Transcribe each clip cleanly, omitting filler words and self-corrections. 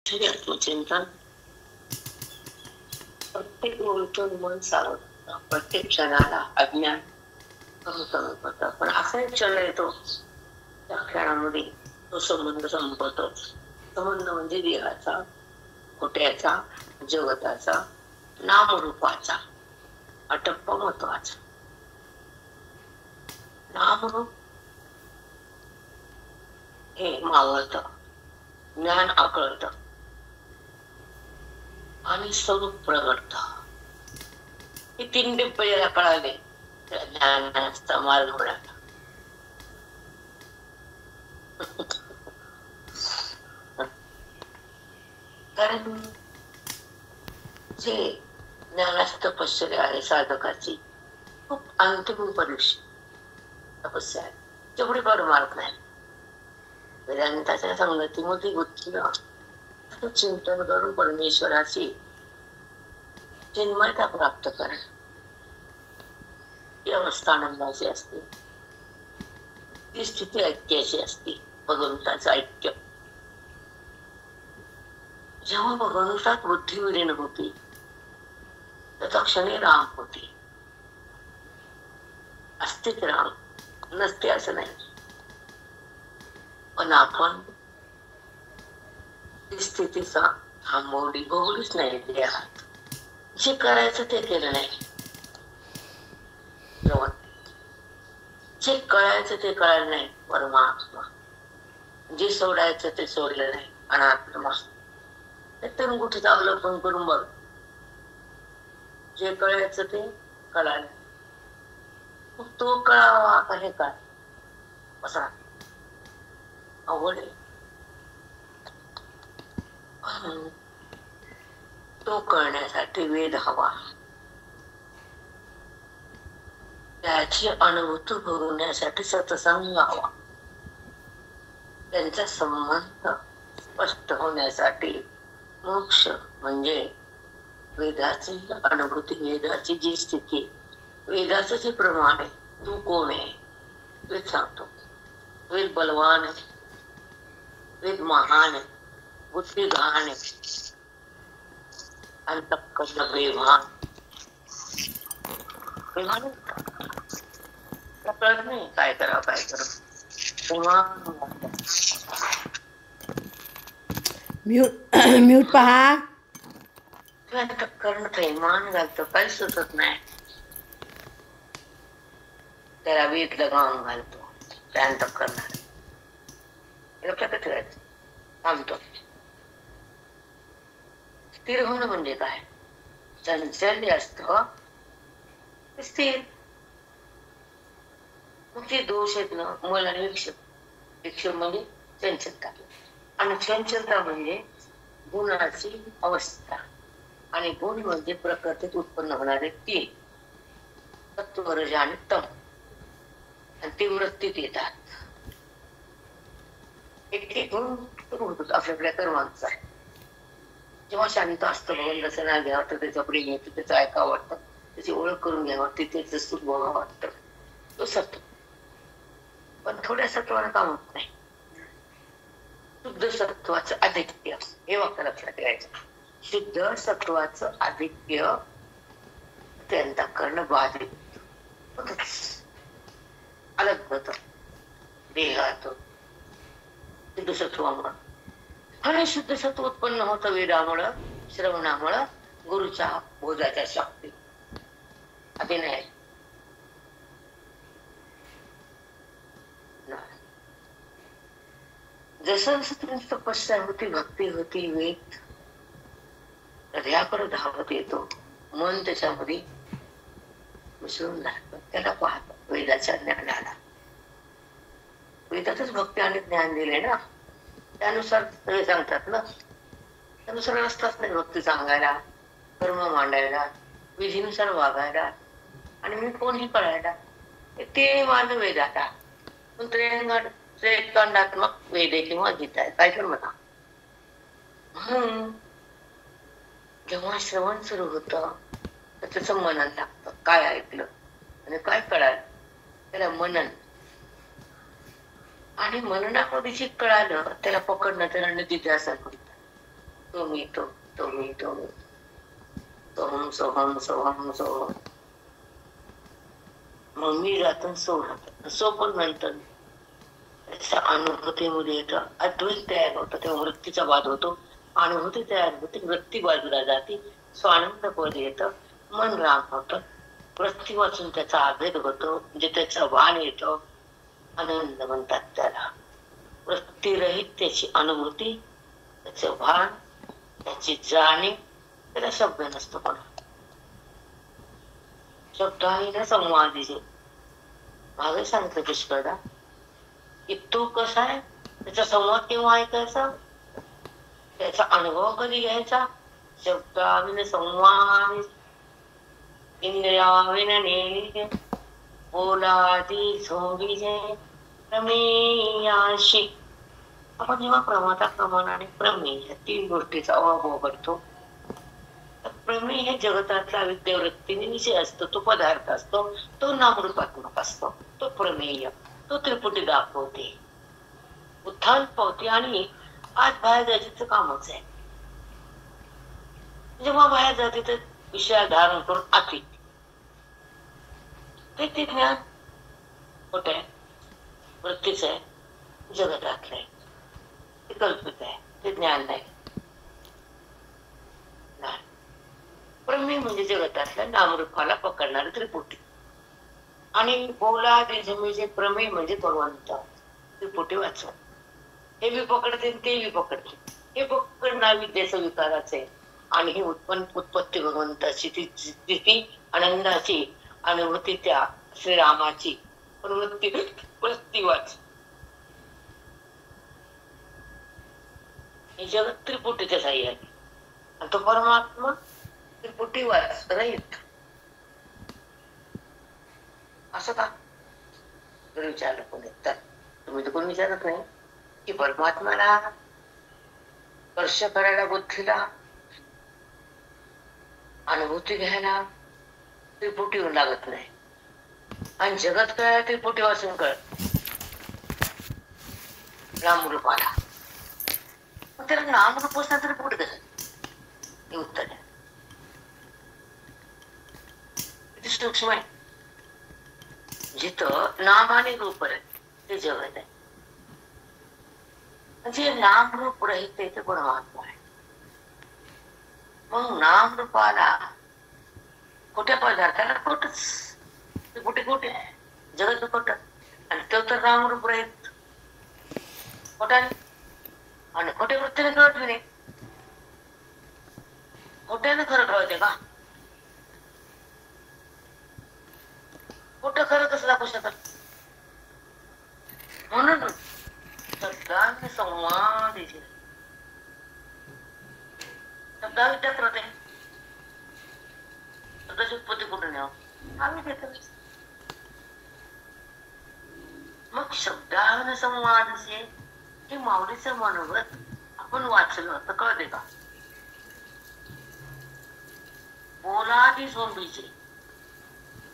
आत्मचिंतन. प्रत्येक गोष्टीतून मन सावरतं, प्रत्येक क्षणाला अज्ञान कमी कमी होतं. पण असा एक क्षण येतो त्या क्षणामध्ये तो संबंध संपतो. संबंध म्हणजे देहाचा, खोट्याचा, जगताचा, नामरूपाचा. हा टप्पा महत्वाचा. नामरूप हे मावळत, ज्ञान आकळत आणि स्वरूप प्रगटत. हे तीन टप्पे ज्याला कळाले त्या ज्ञानाचा मार्ग मिळाला. कारण जे ज्ञानाची तपश्चर्या आहे साधकाची, खूप अंतिम परीक्षा तपस्या आहे, तेवढी परमार्थ नाही. वेदांताच्या संगतीमध्ये बुद्धीला चिंतन करून परमेश्वराची चिन्मयता प्राप्त करणं ही अवस्था आनंदाची असते. ती स्थिती ऐक्याची असते, भगवंताचं ऐक्य. जेव्हा भगवंतात बुद्धी विलीन होती त्याचा क्षणी राम होती. अस्तित्व राम नसते असं नाही, पण आपण स्थितीचा थांबवली भोगलीच नाही. देहात जे करायचं ते केलं नाही, जे कळायचं ते कळालं नाही, परमात्मा. जे सोडायचं ते सोडलं नाही, अनात्मा. ते कुठे अवलंबन करून बघ. जे कळायचं ते कळालं, मग तो कळावा का हे काय बसा अवघड आहे. तो कळण्यासाठी वेद हवा, त्याची अनुभूती भोगवण्यासाठी सत्संग हवा, त्यांचा संबंध स्पष्ट होण्यासाठी मोक्ष म्हणजे वेदाची अनुभूती, वेदाची जी स्थिती, वेदाचं जे प्रमाण आहे. तू कोण आहे वेद सांगतो. वेद बलवान आहे, वेद महान आहे, बुद्धी गहाण आहे, अंतःकरण बेभान. बेभान कळत नाही काय करावं काय करावं. म्यूट पहा. अंतःकरण थैमान घालतो, काही सुचत नाही. त्याला वेद लगावून घालतो त्या अंतःकरणाला. लक्षात ठेवायचं. थांबतो. स्थिर होणं म्हणजे काय? चंचल असतं स्थिर. मग ते दोष आहेत ना, मल आणि विक्षेप. विक्षेप म्हणजे चंचलता, आणि चंचलता म्हणजे गुणाची अवस्था, आणि गुण म्हणजे प्रकृतीत उत्पन्न होणारे तीन सत्व, रज आणि तम. आणि ते वृत्तीत येतात. एक एक गुण होतो आपल्या कर्मांचा. जेव्हा शांत असतं, भगवंताचं नाव घ्यावं वाटतं, त्याचं प्रेम येतं, त्याचं ऐकावं वाटतं, त्याची ओळख करून घ्यावं वाटते, त्याचं सुख बघावं वाटतं, तो सत्व. पण थोड्या सत्वानं काम होत नाही. शुद्ध सत्वाचं आधिक्य, हे वाक्य लक्षात ठेवायचं. शुद्ध सत्वाचं आधिक्य त्यांचा करणं बाधित अलग होत देहात शुद्ध सत्वामुळं. आणि शुद्ध सत्व उत्पन्न होतं वेदामुळं, श्रवणामुळं, गुरुच्या बोधाच्या शक्ती. आधी नाही. जसं जसं तुमची तपस्या होती, भक्ती होती, वेद हृदयाकडे धावत येतो, मन त्याच्यामध्ये मिसळून राहतं, त्याला पाहतो वेदाच्या ज्ञानाला. वेदातच भक्ती आणि ज्ञान दिले ना, त्यानुसार सगळे सांगतात ना. त्यानुसार रस्ताच नाही भक्ती सांगायला, कर्म मांडायला, विधीनुसार वागायला, आणि मी कोणही कळायला. ते माझं वेदाता त्रेकांडात्मक वेद किंवा गीता आहे, काय पण म्हणा. म्हणून जेव्हा श्रवण सुरू होतं तर त्याचं मनन लागतं. काय ऐकलं आणि काय कळालं त्याला मनन. आणि मननामध्ये जे कळालं त्याला पकडणं, त्याला निधिध्यासन म्हणतात. तो मी तो तो मी तो मी सोहम सोहम सोहम सोहम. मग मी राहतो सो राहतो सो पण नंतर त्याच्या अनुभूतीमध्ये येतं अद्वैत तयार होतं तेव्हा वृत्तीचा वाद होतो. अनुभूती तयार होते वृत्ती बाजूला जाते स्वानंद पद येतं मन राम होतं. वृत्ती वाचून त्याचा अभेद होतो म्हणजे त्याचा भान येतो आनंद म्हणतात त्याला. वृत्तीरहित त्याची अनुभूती त्याचं भान त्याची जाणीव त्याला शब्द नसतो पण शब्दाने ना संवाद मागे सांगतो पुष्कळदा की तो कसा आहे त्याचा संवाद केव्हा ऐकायचा त्याचा अनुभव कधी घ्यायचा शब्दाविन संवाद इंद्रियाविन नेमिजे बोलादी झोंबिजे प्रमेयाशी. आपण जेव्हा प्रमाता प्रमाणाने प्रमेय या 3 गोष्टीचा अभाव करतो प्रमेय हे जगतातला विद्यावृत्तीने विषय असतो तो पदार्थ असतो तो नामरूपात्मक असतो तो प्रमेय तो त्रिपुटी दाखवते उत्थान पावते आणि आज बाहेर जायचं कामच आहे. जेव्हा बाहेर जाते तर विषय धारण करून आती ते ज्ञान कुठे आहे वृत्तीच आहे जगतातलं आहे ते कल्पित आहे ते ज्ञान नाही. प्रमेय म्हणजे जगतातल्या नामरूपाला पकडणारे त्रिपुटी आणि बोला देशमीचे प्रमेय म्हणजे भगवंत त्रिपुटी वाचवा हे बी पकडते ते बी पकडते हे पकडणार विद्येचं विकाराच आहे आणि ही उत्पत्ती भगवंताची ती स्थिती आनंदाची अनुभूती त्या श्रीरामाची पण वृत्ती वाच हे जगत त्रिपुटीच्या साह्याने आणि तो परमात्मा त्रिपुटी वाच रहित असं का विचारलं कोणी तर तुम्ही तर कोणी विचारत नाही की परमात्म्याला स्पर्श करायला बुद्धीला अनुभूती घ्यायला त्रिपुटी होऊन लागत नाही आणि जगत कळायला त्रिपुटी वाचून कळत नामरूपाला मग त्याला नामरूप असणार त्रिपुटी कसं हे उत्तर आहे. किती सूक्ष्म आहे जिथं नाम आणि रूप आहे ते जगत आहे म्हणजे नाम रूप रहित ते परमात्मा आहे. मग नाम रूपाला कुठे पदार्थाला कुठच ते कुठे कुठे आहे जगत कुठं आणि तो तर नाम रूप रहित कुठे आणि खोटे वृत्तीने कळत नाही खोट्याने खरं कळते का खोटं खरं कसं दाखवू शकत म्हणून शब्दांनी संवाद शब्दाविद्या करते शब्दाची उत्पत्ती कुठे न्यावं आम्ही घेतो मग शब्दाने संवाद हे माऊलीचं मनोगत आपण वाचलं तर कळते का बोलादी झोंबीचे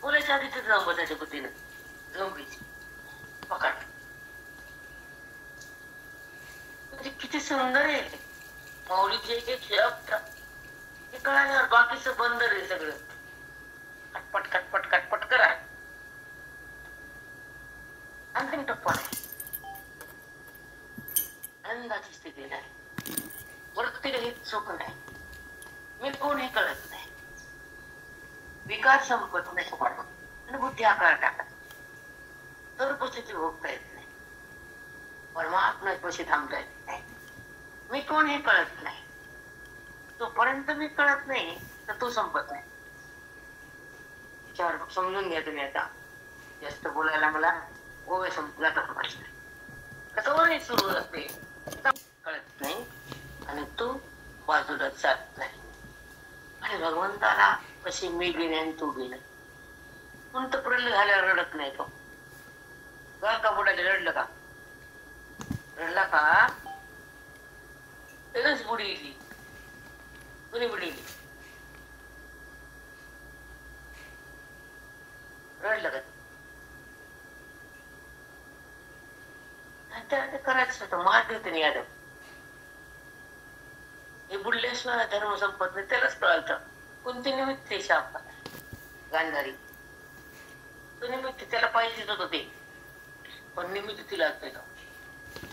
बोलायच्या आधी ते जमताच्या बुद्धीने झोंबीचे पकड म्हणजे किती सुंदर आहे माऊलीचे एक शब्द हे कळाल्यावर बाकीचं बंदर आहे सगळं खटपट खटपट खटपट करा अंतिम टप्पा नाही आनंदाची स्थिती नाही वृत्तीरहित सुख नाही मी कोण हे कळत नाही विकार संपत नाही आणि बुद्धी आकार टाकत तर परिस्थिती भोगता येत नाही परमात्मा कशी थांबता येत नाही मी कोण हे कळत नाही तोपर्यंत मी कळत नाही तर तो संपत नाही विचार समजून घ्या तुम्ही आता जास्त बोलायला मला गोव्या संपला तर कसं सुरू असते कळत नाही आणि तो बाजूला जात नाही आणि भगवंताला कशी मी बिने आणि तू बिने म्हणून तर प्रलय झाल्यावर रडत नाही तो का बुडाले रडलं का रडला का त्यालाच बुडी गेली कुणी बुडीली रडलं का त्याला ते करायचं होतं महादेव यादव हे बुडल्याशिवाय धर्म संपत नाही. त्यालाच कळतं कोणते निमित्त आहे शापाला. गांधारी तो निमित्त त्याला पाहिजेच होतं ते, पण निमित्त तिला केलं.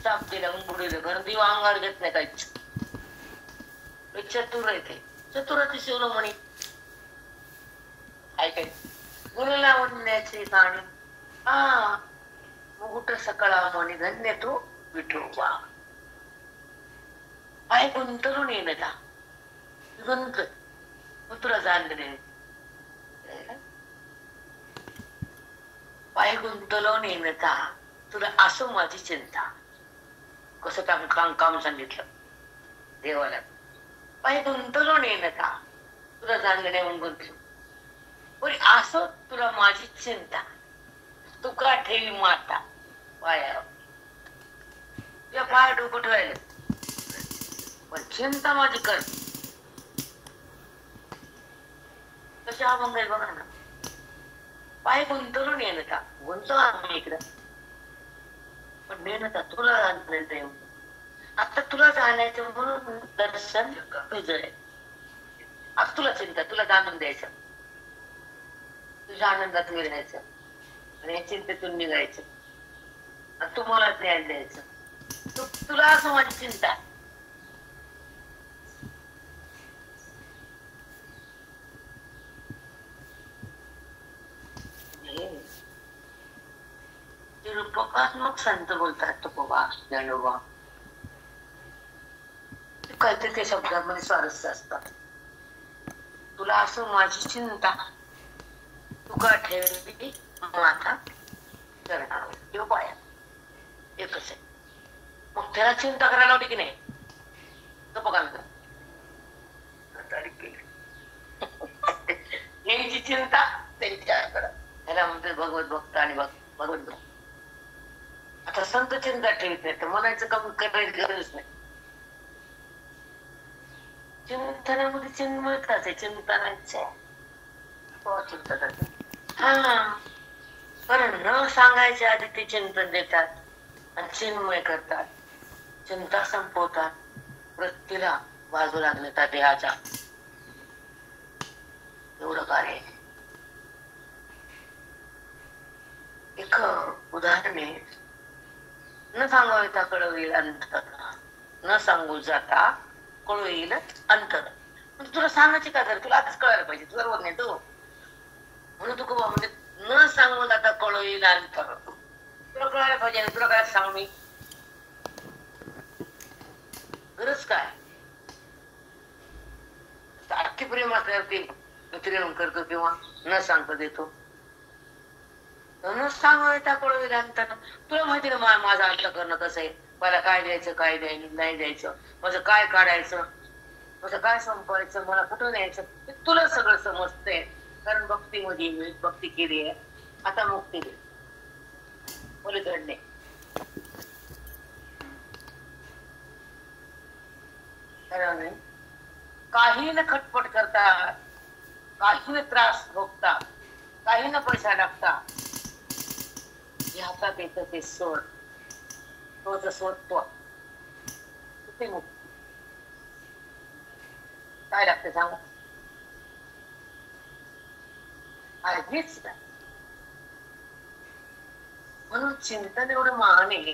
साप दिला बुडीला, कारण दिवा अंगावर घेत नाही काहीच. चतुर आहे ते, चतुराची शिवरमणी ऐकाय गुरुला म्हणण्याची कहाणी. हा मुकुट सकळा म्हणी धन्य तू विठोबा. पाय गुंतरून येणता गुंत तुला जाणले. पाय गुंतवून येणता तुला असो माझी चिंता. कसं काम सांगितलं देवाला. पाय गुंतवून येणता तुला जाणले म्हणून गुंतलो. बरी असो तुला माझी चिंता. तुका ठेवी माता पायावर. तुझ्या पाय डोकं ठेवायला, पण चिंता माझी कर. कशा अभंग आहे बघा ना. पाय गुंतवून येणता, गुंतव आम्ही इकडं, पण नेणता तुला जाण्याचं येऊन. आता तुला जाण्याचं म्हणून दर्शन तुझं आहे. आता तुला चिंता, तुला जाणून द्यायचं, तुझ्या आनंदात मिळायचं आणि या चिंतेतून निघायचं. आणि तुम्हाला ज्ञान द्यायचं. तुला असं माझी चिंता. रूपकात्मक संत बोलतात तुकोबा ज्ञानोबा. काहीतरी त्या शब्दामध्ये स्वारस्य असतात. तुला असं माझी चिंता. तुका ठेवली माता चरणावर किंवा पाया. एकच आहे. मग त्याला चिंता करायला लावली की नाही यांची चिंता त्यांच्याकडं. ह्याला म्हणते भगवत भक्त आणि भगवत भक्त. आता संत चिंता ठेवत नाही तर म्हणायचं कमी करायची गरज नाही. चिंतनामध्ये चिन्मयताच आहे. चिंतनाचे चिंता करतात. हा कारण न सांगायच्या आधी ते चिंतन देतात आणि चिन्मय करतात. चिंता संपवतात. वृत्तीला बाजू लागण्याचा देहाच्या एवढं कार्य. एक उदाहरण आहे. न सांगायचा कळव येईल अंतर, न सांगू जाता कळू येईल अंतर. म्हणजे तुला सांगायची का तर तुला आताच कळायला पाहिजे. तुला रोज नाही तो म्हणून तू म्हणजे न सांगू जाता कळू येईल अंतर. तुला कळायला पाहिजे. तुला काय सांग मी गरज काय. अति प्रेम असल्यावरती प्रेम करतो किंवा न सांगता देतो. न सांगायचा कळू येईल अंतर. तुला माहिती ना माझं अंत करणं कसं आहे. मला काय द्यायचं काय नाही द्यायचं, माझं काय काढायचं, माझं काय संपवायचं, मला कुठं न्यायचं, तुला सगळं समजतंय. कारण भक्तीमध्ये मी भक्ती केली आहे. आता मुक्ती दे पलीकडे. काही न खटपट करता, काही न त्रास भोगता, काही न पैसा टाकता हातात येतं ते सोड. तोच स्वत्व किती मुक्त. काय लागतं सांगा. हेच नाही. म्हणून चिंतन एवढं महान आहे.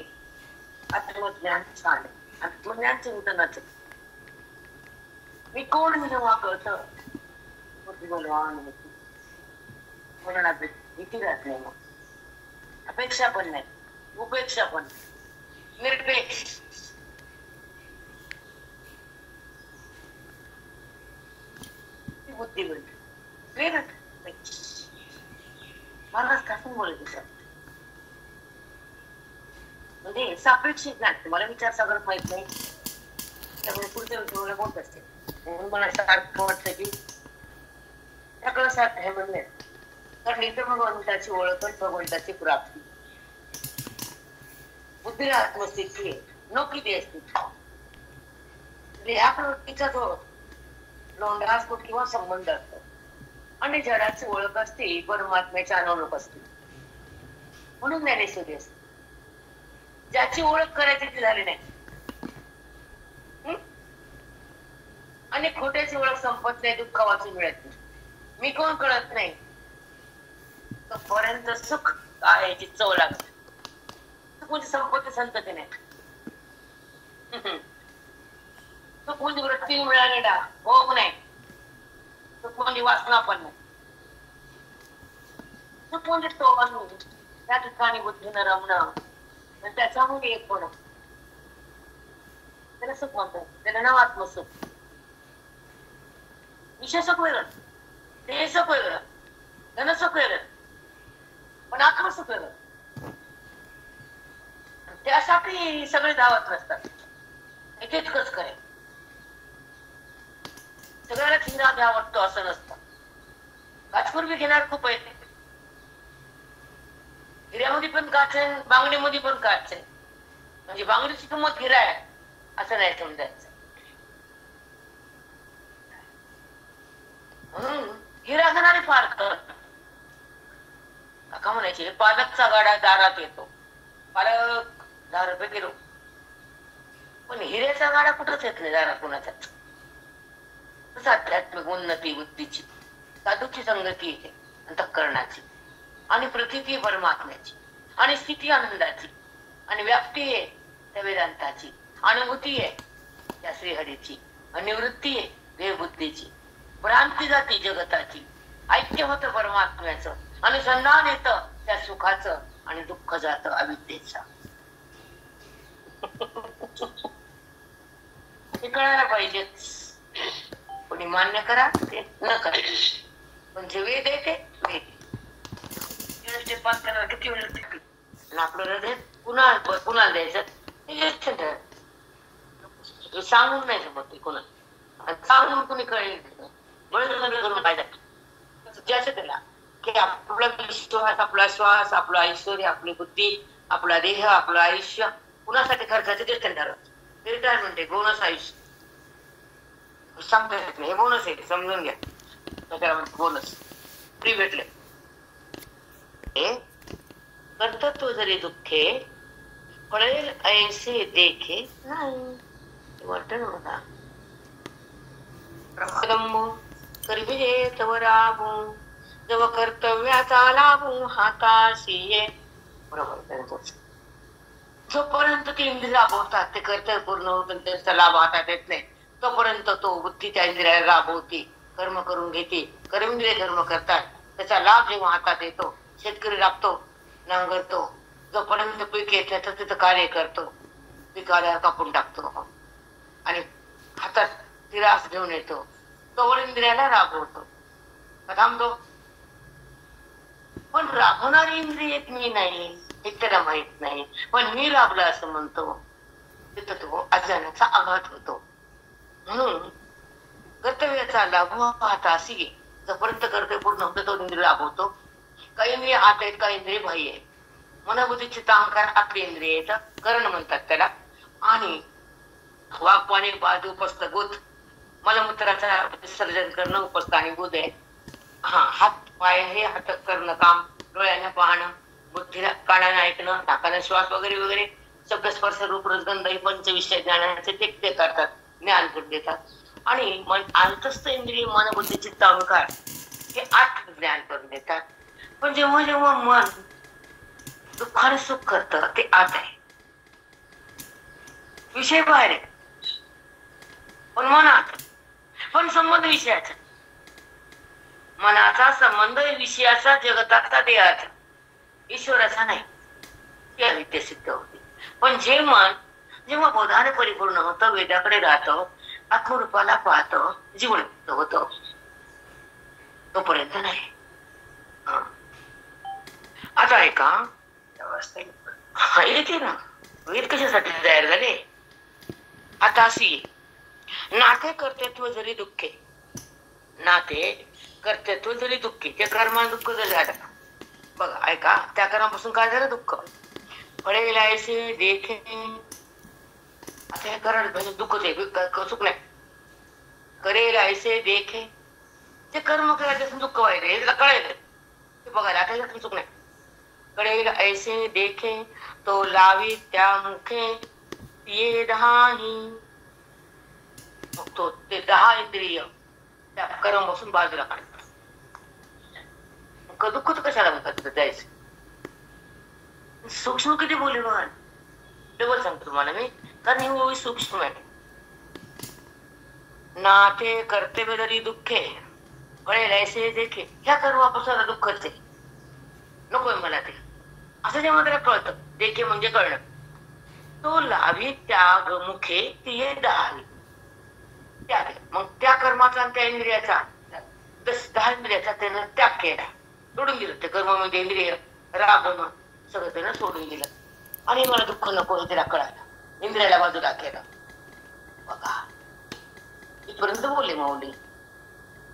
आत्मज्ञान छान आहे. आत्मज्ञान चिंतनाचं. मी कोण मी जेव्हा कळतं म्हणून भीती राहत नाही. मग अपेक्षा पण नाही, उपेक्षा पण नाही, निरपेक्ष. बुद्धी बोलते महाराज कासून बोलत सर. म्हणजे सापेक्षिक नाही. मला विचार सगळं माहित नाही, त्यामुळे पुढच्या व्यक्ती मला बोलत असते. म्हणून मला सारखं वाटतं की सगळं सारखं आहे म्हणणे. कारण इथं भगवंताची ओळख आणि भगवंताची प्राप्ती. बुद्धीला आत्मस्थिती आहे, नोकरी असते. ह्या प्रवृत्तीचा जो लोंढा असतो किंवा संबंध असतो आणि जडाची ओळख असते, परमात्म्याची अनोळख असते. म्हणून ज्ञानेश्वरी असते. ज्याची ओळख करायची ती झाली नाही, आणि खोट्याची ओळख संपत नाही, दुःख वाचून मिळत नाही. मी कोण कळत नाही तोपर्यंत सुख काय याची चव लागत. सुख म्हणजे संपत्ती संतती नाही. सुख म्हणजे वृत्ती मिळालेला भोग नाही. सुख म्हणजे वासना पण नाही. सुख म्हणजे तो त्या ठिकाणी बुद्धीनं रमणं, त्याच्यामुळे एक होणं, त्याला सुख म्हणतात. त्याला नाव आत्मसुख. विषय सुख वेगळं, ते सुख वेगळं, धनसुख वेगळं, पण आत्मसुख वेगळं. त्यासाठी सगळे धावत नसतात. इतकंच करे सगळ्याला हिरा घ्या वाटतो असं नसतं. काचपूर्वी घेणार खूप आहे. हिऱ्यामध्ये पण काच आहे, बांगडीमध्ये पण काच आहे. म्हणजे बांगडीची किंमत हिरा आहे असं नाही समजायचं. हिरा घेणारे फार काका म्हणायचे पालकचा गाडा दारात येतो, पालक 10 रुपये किलो. पण हिऱ्याचा गाडा कुठंच येत नाही दारात कुणाच्याच. तसं आध्यात्मिक उन्नती बुद्धीची, साधूची संगती येते अंतःकरणाची, आणि प्रतीती परमात्म्याची, आणि स्थिती आनंदाची, आणि व्याप्ती आहे त्या वेदांताची, अनुभूती आहे त्या श्रीहरीची, आणि निवृत्ती आहे देवबुद्धीची, भ्रांती जाती जगताची, ऐक्य होतं परमात्म्याचं, अनुसंधान येतं त्या सुखाचं, आणि दुःख जातं अविद्येचं. हे कळायला पाहिजे. कोणी मान्य करा ते न करा, पण जे वेद आहे ते वेद. किती वेळ आपलं हृदय कुणाला द्यायचं सांगून नाही समजते कोणाला. सांगून कुणी कळेल करून फायदा ज्याचं त्याला की आपला विश्वास, आपला श्वास, आपलं ऐश्वर, आपली बुद्धी, आपला देह, आपलं आयुष्य कुणासाठी खर्चाचे ते ठरवत. रिटायरमेंट आहे, बोनस आयुष्य सांगता येत नाही. हे बोनस आहे, समजून घ्या. बोनस फ्री भेटले. कर्तृत्व जरी दुःखे पळेल ऐसे देखे नाही वाटत ना मला. करविजे तव राबू जव कर्तव्याचा लाभू हाताशी ये. बरोबर. जोपर्यंत ते इंद्रिय राबवतात ते कर्तव्य पूर्ण होत त्याचा लाभ हातात येत नाही, तोपर्यंत तो बुद्धी त्या इंद्रियाला राबवते, कर्म करून घेते. कर्मेंद्रिय कर्म करतात, त्याचा लाभ जेव्हा हातात येतो. शेतकरी राबतो, नांगरतो, जोपर्यंत पीक येत नाही तर तिथं कार्य करतो, पिकाला कापून टाकतो आणि हातात तिरास घेऊन येतो. तोवर इंद्रियाला राबवतो, थांबतो. पण राबवणारी इंद्रिय एक मी नाही हे त्याला माहित नाही, पण मी राबला असं म्हणतो. तिथं तो अज्ञानाचा आघात होतो. म्हणून कर्तव्याचा लाभ हाताशी जोपर्यंत कर्तव्य पूर्ण होतं तो इंद्रिय राबवतो. काही इंद्रिय हात आहेत, काही इंद्रिय बाह्य आहेत. मनोबुद्धीचे अहंकार आपली इंद्रिय येतं, करण म्हणतात त्याला. आणि वाक, पाणी, पाद, उपस्थ, गुद, मलमूत्राचा विसर्जन करणं उपस्थ आणि गुद आहे. हात पाय हे हात करणं काम, डोळ्यानं पाहणं, बुद्धीला कानानं ऐकणं, नाकानं श्वास वगैरे वगैरे शब्द स्पर्श रूप रसगंध हे पंचविषय ज्ञानाचे ते करतात, ज्ञान देतात. आणि मन अंतस्थ इंद्रिय मन बुद्धी चित्त अहंकार हे 8 ज्ञान करून देतात. पण जेव्हा जेव्हा मन दुःखाने सुख करतं ते आत आहे, विषय बाहेर आहे, पण मनात, पण संबंध विषयाचा. मनाचा संबंध विषयाचा, जगताचा, देहाचा, ईश्वराचा नाही. ती अविद्या सिद्ध होती. पण जे मन जेव्हा बोधाने परिपूर्ण होतं, वेदाकडे राहतं, आत्मरूपाला पाहतं, जीवन होतं, तोपर्यंत नाही. आता ऐका, येते ना वेद कशासाठी तयार झाले. आता अशी नाते कर्तृत्व जरी दुःखे, नाते कर्तृत्व जरी दुःखी, ते कर्मा दुःख जर झालं. बघा ऐका, त्या कर्मापासून काय झालं दुःख. पडेल ऐसे देखे, आता हे करण म्हणजे दुःखच आहे, सुख नाही. करेल ऐसे देखे, ते कर्म करायचं दुःख व्हायचं हे त्याला कळायचं, ते बघायला आता सुख नाही. करेल ऐसे देखे तो लावी त्या मुखे ये दहाही. मग तो ते 10 इंद्रिय त्या कर्मापासून बाजूला काढतात. दुःख तर कशाला म्हणतात तिथं जायचं. सूक्ष्म किती बोलले बघा, डबल सांगतो तुम्हाला मी, कारण ही ओळी सूक्ष्म आहे. नाते कर्तव्य जरी दुःखे कळेल ऐसे देखे, ह्या कर्मापासून दुःखच आहे, नकोय मला ते, असं जेव्हा त्याला कळतं, देखे म्हणजे कळणं, तो लावी त्याग मुखे ती दहावी त्याग. मग त्या कर्माचा आणि त्या इंद्रियाचा 10 इंद्रियाचा त्यानं त्याग केला, सोडून दिलं. ते कर्म म्हणजे इंद्रिय राग सगळं त्यानं सोडून दिलं. आणि मला दुःख नको हे त्याला कळालं, इंद्रियाला बाजूला केलं. बघा इथपर्यंत बोलले माऊली.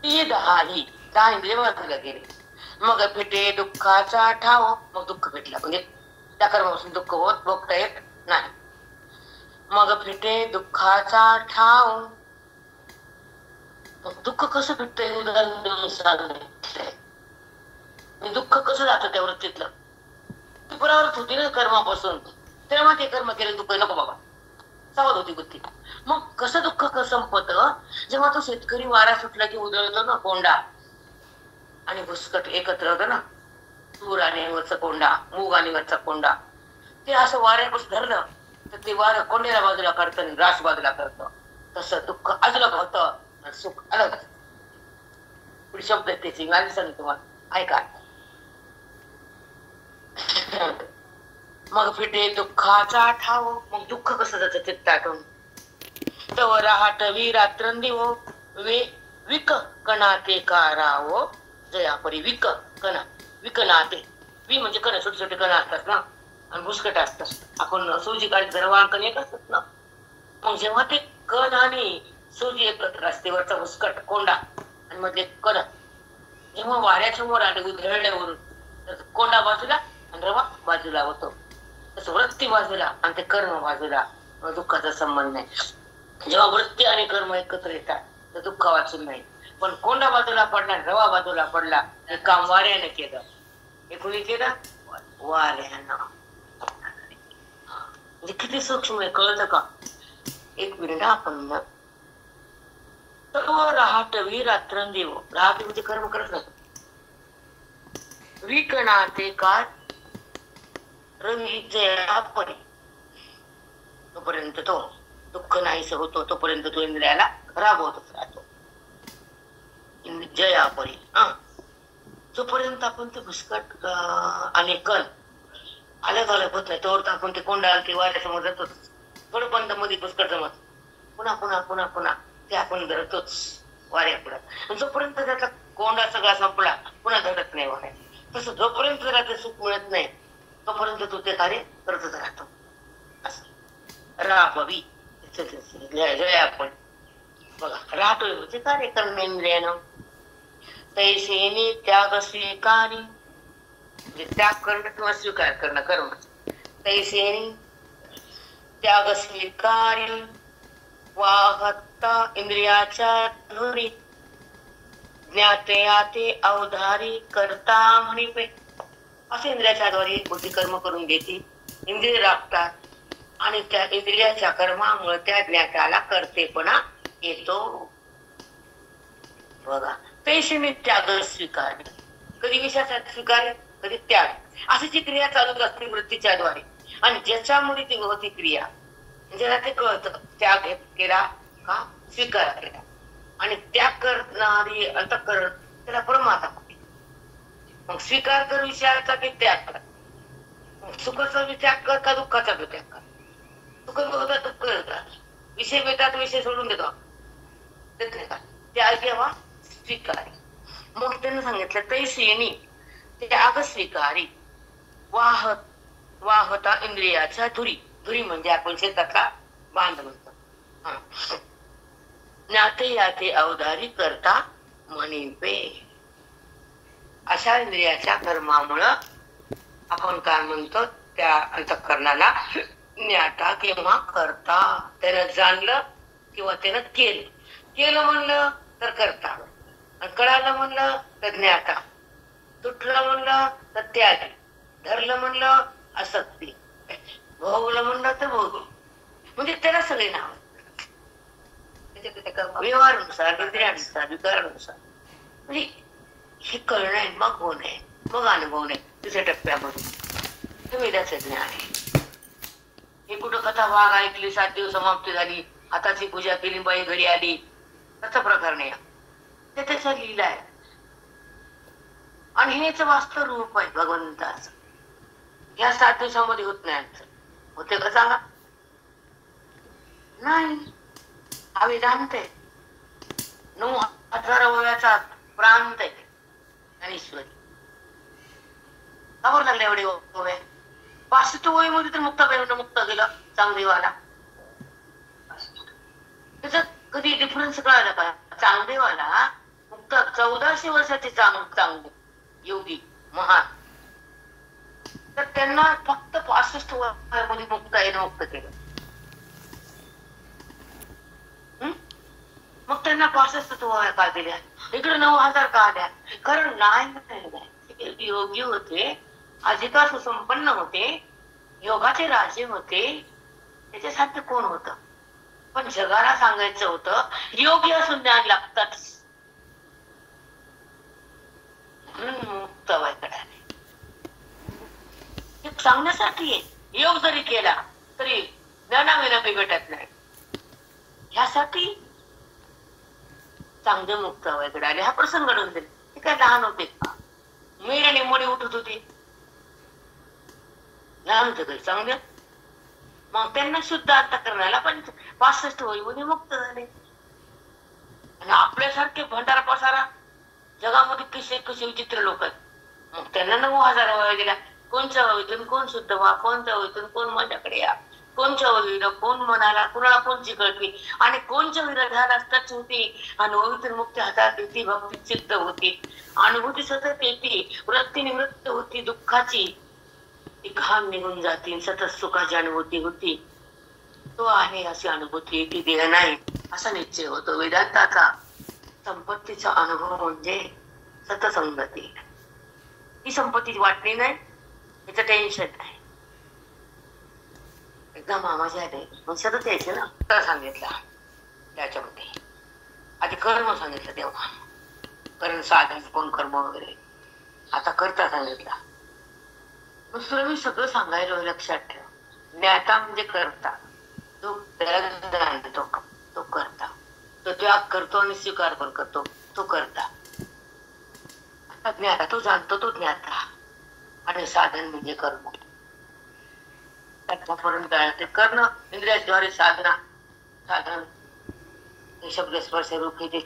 ती 10 इंद्रिय बाजूला गेले. मग फिटे दुःखाचा ठाव, मग दुःख भेटला, म्हणजे त्या कर्मापासून दुःख होत भोगता येत नाही. मग फिटे दुःखाचा ठाव, मग दुःख कसं भेटतंय उदाहरण सांगितलंय. दुःख कसं जातं त्या वृत्तीतलं, ती परावृत्त होती ना कर्मापासून, तेव्हा ते कर्म केलं दुःख नको बाबा, सावध होती बुद्धी. मग कसं दुःख संपत, जेव्हा तो शेतकरी वारा सुटला की उधळतो ना कोंडा आणि भुसकट एकत्र होतं ना, तूर आणि वरचा कोंडा, मूग आणि वरचा कोंडा, ते असं वाऱ्यापासून धरलं तर ते वारं कोंड्याला बाजूला काढतं आणि रास बाजूला करतं. तसं दुःख अलग होतं, सुख अलग. पुढे शब्द आहेत त्याची, मी सांगतो तुम्हाला, ऐका. मग फिटे दुःखाचा ठाव, मग दुःख कसं जातं चित्तातून. तव राहटवी रात्रंदिवो विक कणाते कारावो जयापरी. विक कणा, विकनाते, वि म्हणजे कण, छोटे छोटे कण असतात ना, आणि भुसकट असतात. आपण सोजी काढली जरा वाळकण एक असतात ना, मग जेव्हा ते कण आणि सोजी एकत्र असते, वरचा भुसकट कोंडा आणि मधले कण जेव्हा वाऱ्याच्या वर आले उधळल्यावरून, तर कोंडा बाजूला आणि रवा बाजूला होतो. तसं वृत्ती बाजूला आणि ते कर्म बाजूला, दुःखाचा संबंध नाही. जेव्हा वृत्ती आणि कर्म एकत्र येतात तर दुःख वाचून नाही. पण कोंडा बाजूला पडला, रवा बाजूला पडला, हे काम वाऱ्याने केलं. हे कोणी केलं? वाऱ्यानं. म्हणजे किती सूक्ष्म आहे, कळतं का? एक मिनिट आपण राहटवी रात्रंदिव, राहते म्हणजे कर्म करत राहतो. विकणाते का रवी जयापरी, तोपर्यंत तो दुःख नाहीस होतो, तोपर्यंत तो इंद्रियाला राबवतच राहतो. जयापरी, जोपर्यंत आपण ते भुसकट आणि कण अलग अलग होत नाही, तोवर आपण ते कोंडा ते वाऱ्यासमोर जातोच. थोडं बंद मध्ये भुसकट जमत, पुन्हा पुन्हा पुन्हा पुन्हा ते आपण धरतोच वाऱ्यापुढे. जोपर्यंत त्याचा कोंडा सगळा संपला, पुन्हा धरत नाही वाऱ्या. तसं जोपर्यंत त्याला ते सुख मिळत नाही, तोपर्यंत तो ते कार्य करतच राहतो. असं राबवी आपण बघा, राहतोय म्हणजे कार्य कर्मेंद्रियानं. तैसेनी त्याग स्वीकारी, म्हणजे त्याग करणं किंवा स्वीकार करणं कर्म. तैसेनी त्याग स्वीकारी वाहता इंद्रियाच्या धुरी, ज्ञाते आते अवधारी करता म्हणी पे. असे इंद्रियाच्या द्वारे बुद्धी कर्म करून घेते, इंद्रिय राखतात आणि त्या इंद्रियाच्या कर्मामुळे त्या ज्ञाताला कर्तेपणा येतो. बघा, तैसेनी त्याग स्वीकार, कधी विषयाचा स्वीकार, कधी त्याग, अशी जी क्रिया चालूच असते वृत्तीच्या द्वारे. आणि ज्याच्यामुळे ती होती क्रिया, ज्याला ते कळतं त्याग केला का स्वीकार केला, आणि त्याग करणारी अंतःकरण त्याला परमात्मा. मग स्वीकार कर विषयाचा की त्याग कर, सुखाचा त्याग कर का दुःखाचा त्याग कर. सुख होतात, दुःख होतात, विषय मिळतात, विषय सोडून देतो त्याग केव्हा स्वीकारी. मग त्यानं सांगितलं तैसेनी त्याग स्वीकारी वाहता इंद्रियाच्या धुरी. धुरी म्हणजे आपण शेतातला बांध म्हणतो. ज्ञाते याते अवधारी करता म्हणी पे. अशा इंद्रियाच्या कर्मामुळं आपण काय म्हणतो, त्या अंतःकरणाला ज्ञाता किंवा करता. त्यानं जाणलं किंवा त्यानं केलं. केलं म्हणलं तर करता, आणि कळालं म्हणलं तर ज्ञाता, तुटलं म्हणलं तर त्याग, धरलं म्हणलं आसक्ती, भोगलं म्हणलं तर भोग, म्हणजे त्याला सगळे नाव. त्याच्या व्यवहारानुसार, इंद्रियानुसार, विकारानुसार. म्हणजे हे कळणं आहे, मग होणं आहे, मग अनुभव नाही. दुसऱ्या टप्प्यामध्ये हे वेदाचं ज्ञान आहे. हे कुठं कथा वाघ ऐकली, 7 दिवस समाप्ती झाली, हाताची पूजा केली, बाई घरी आली, त्याचा प्रकार नाही. ते त्याचा लीला आहे. आणि हेच वास्तव रूप आहे भगवंताचं. या 7 दिवसामध्ये होत नाही. होते का सांगा? नाही. हा वेदांत आहे. 9,000 वयाचा प्रांत आहे ज्ञानेश्वरी. का बरं लागले एवढे वय? 65 वयमध्ये तर मुक्त गेला चांगदेवाला. त्याचा कधी डिफरन्स कळाला का? चांगदेवाला मुक्त 1400 वर्षाचे चांगले योगी महान, तर त्यांना फक्त 65 वयामध्ये मुक्त केलं. मग त्यांना 65 वया का दिल्या? इकडे 9,000 का आल्या? कारण नाही, योगी होते, अधिकार सुसंपन्न होते, योगाचे राजे होते, त्याच्यासाठी कोण होतं? पण जगाला सांगायचं होतं योगी असून ज्ञान लागतात. मुक्त वयाकडे सांगण्यासाठी आहे. योग जरी केला तरी ज्ञानाविना काही भेटत नाही. ह्यासाठी चांगले मुक्त वयाकडे आले. हा प्रसंग घडून दिले. ते काय लहान होते का? मेर आणि मोडी उठत होते, लहान होते काही चांगले. मग त्यांना शुद्ध अंतःकरणाला पण 65 वयमध्ये मुक्त झाले. आणि आपल्यासारखे भंडारा पसारा जगामध्ये कसे विचित्र लोक आहेत. मग त्यांना 9,000 वया गेल्या. कोणच्या वयतून कोण शुद्ध व्हा, कोणत्या वयतून कोण माझ्याकडे या, कोणच्या वयला कोण म्हणाला, कुणाला कोणची कळती, आणि कोणच्या विरोधाला टच होती. अनुभूती मुक्ती हातात येते, भक्ती सिद्ध होती, अनुभूती सतत येते, वृत्ती निवृत्त होती, दुःखाची घाम निघून जातील, सतत सुखाची अनुभूती होती. तो आहे अशी अनुभूती, ती देह नाही असा निश्चय होतो. वेदांताचा संपत्तीचा अनुभव म्हणजे सतसंगती. ही संपत्ती वाटली नाही, याचं टेन्शन नाही. एकदा मामाजी आले, मग सतत यायचे ना. तर सांगितला त्याच्यामध्ये आधी कर्म सांगितलं, तेव्हा कारण साधन कोण कर्म वगैरे. आता करता सांगितला. मग तुला मी सगळं सांगायला लक्षात ठेव. ज्ञाता म्हणजे करता, तो तो करता, तो त्याग करतो आणि स्वीकार पण करतो, तो करता. ज्ञाता तो जाणतो, तो ज्ञाता. आणि साधन म्हणजे कर्म. ते करणं इंद्रियाद्वारे साधना, साधन हे शब्द स्पर्श रूप हे